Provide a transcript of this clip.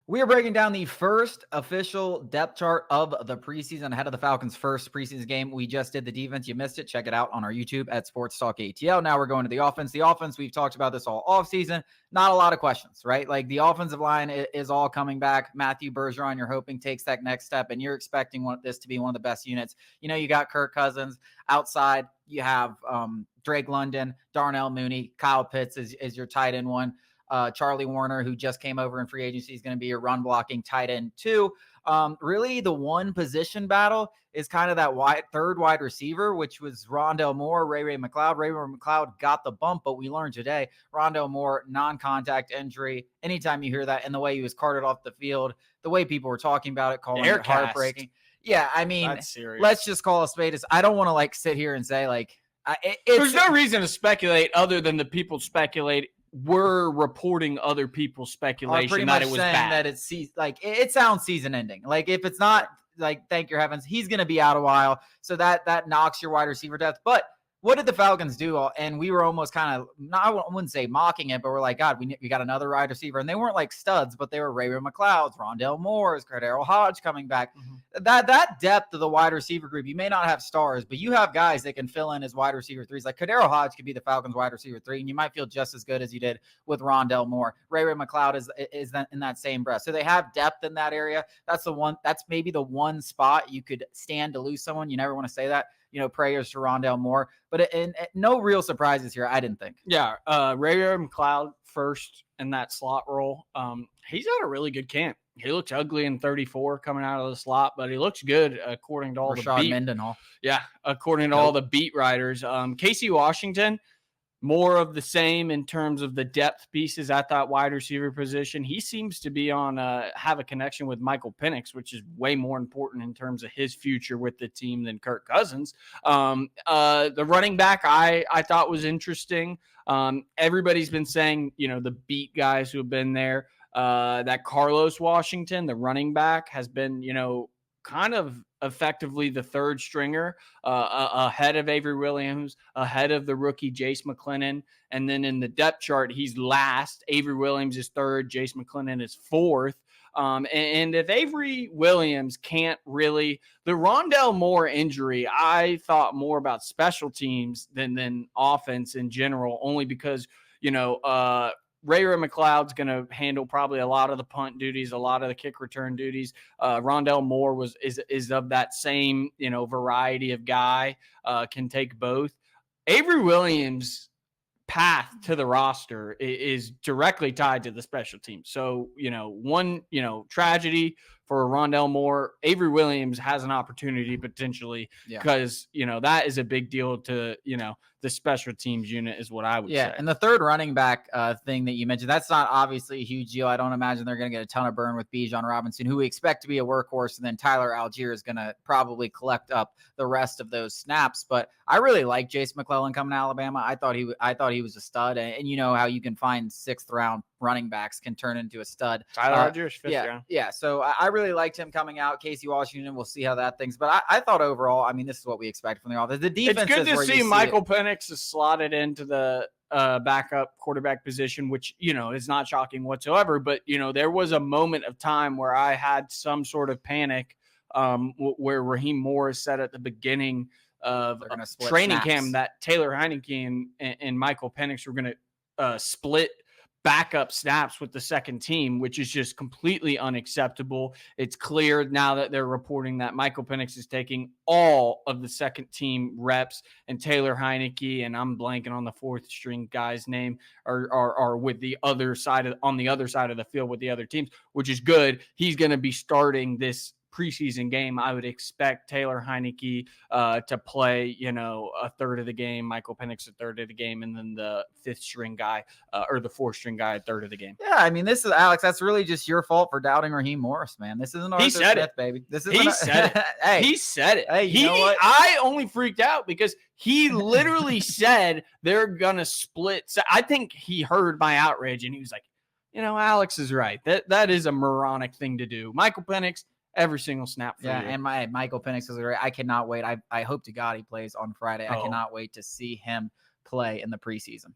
We are breaking down the first official depth chart of the preseason ahead of the Falcons' first preseason game. We just did the defense. You missed it. Check it out on our YouTube at Sports Talk ATL. Now we're going to the offense. The offense, we've talked about this all offseason. Not a lot of questions, right? Like the offensive line is all coming back. Matthew Bergeron, you're hoping takes that next step, and you're expecting this to be one of the best units. You know, you got Kirk Cousins outside. You have Drake London, Darnell Mooney, Kyle Pitts is your tight end one. Charlie Warner, who just came over in free agency, is going to be a run blocking tight end too. Really, the one position battle is kind of that third wide receiver, which was Rondale Moore, Ray McLeod. Ray McLeod got the bump, but we learned today Rondale Moore, non-contact injury. Anytime you hear that and the way he was carted off the field, the way people were talking about it, calling it heartbreaking. Yeah, I mean, let's just call a spade. I don't want to like sit here and say like there's no reason to speculate other than the people speculate. We're reporting other people's speculation that it was bad. That it sounds season ending. Like if it's not, like thank your heavens, he's going to be out a while. So that knocks your wide receiver depth. But what did the Falcons do? And we were almost kind of, I wouldn't say mocking it, but we're like, God, we got another wide receiver. And they weren't like studs, but they were Ray McLeod's, Rondale Moore's, Cordero Hodge coming back. Mm-hmm. That depth of the wide receiver group, you may not have stars, but you have guys that can fill in as wide receiver threes. Like Cordero Hodge could be the Falcons wide receiver 3, and you might feel just as good as you did with Rondale Moore. Ray McLeod is in that same breath. So they have depth in that area. That's maybe the one spot you could stand to lose someone. You never want to say that. You know, prayers to Rondale Moore, but no real surprises here, I didn't think. Yeah, Ray McLeod first in that slot role. He's had a really good camp. He looks ugly in 34 coming out of the slot, but he looks good according to all Rashad Mendenhall. Yeah, according to all the beat writers. Casey Washington, more of the same in terms of the depth pieces at that wide receiver position. He seems to be have a connection with Michael Penix, which is way more important in terms of his future with the team than Kirk Cousins. The running back I thought was interesting. Everybody's been saying, you know, the beat guys who have been there, that Carlos Washington, the running back, has been, you know, kind of effectively the third stringer, ahead of Avery Williams, ahead of the rookie Jace McClellan. And then in the depth chart, he's last. Avery Williams is third. Jace McClellan is fourth. And if Avery Williams can't really, the Rondale Moore injury, I thought more about special teams than offense in general, only because, you know, Ray McLeod's going to handle probably a lot of the punt duties, a lot of the kick return duties. Rondale Moore is of that same, you know, variety of guy, can take both. Avery Williams' path to the roster is directly tied to the special team. So, you know, one, you know, tragedy for Rondale Moore, Avery Williams has an opportunity potentially because, you know, that is a big deal to, you know, the special teams unit is what I would say. Yeah, and the third running back thing that you mentioned, that's not obviously a huge deal. I don't imagine they're going to get a ton of burn with Bijan Robinson, who we expect to be a workhorse, and then Tyler Algier is going to probably collect up the rest of those snaps. But I really like Jace McClellan coming to Alabama. I thought he was a stud, and you know how you can find 6th round running backs can turn into a stud. Tyler Algier's 5th round. Yeah. So I really liked him coming out. Casey Washington, we'll see how that things. But I thought overall, I mean, this is what we expect from the offense. The defense. It's good to see Michael Penix is slotted into the backup quarterback position, which, you know, is not shocking whatsoever. But, you know, there was a moment of time where I had some sort of panic where Raheem Morris said at the beginning of training camp that Taylor Heineke and Michael Penix were going to split backup snaps with the second team, which is just completely unacceptable. It's clear now that they're reporting that Michael Penix is taking all of the second team reps, and Taylor Heineke, and I'm blanking on the 4th string guy's name, are with the other side on the other side of the field with the other teams, which is good. He's going to be starting this preseason game. I would expect Taylor Heineke to play, you know, a third of the game, Michael Penix a third of the game, and then the 5th string guy or the 4th string guy a third of the game. Yeah, I mean, this is Alex. That's really just your fault for doubting Raheem Morris, man. This isn't Arthur Smith, baby. This is he said it. Hey, he said it. Hey, you know what? I only freaked out because he literally said they're gonna split. So I think he heard my outrage and he was like, you know, Alex is right. That is a moronic thing to do. Michael Penix, every single snap for you. And Michael Penix is great. I cannot wait. I hope to God he plays on Friday. I cannot wait to see him play in the preseason.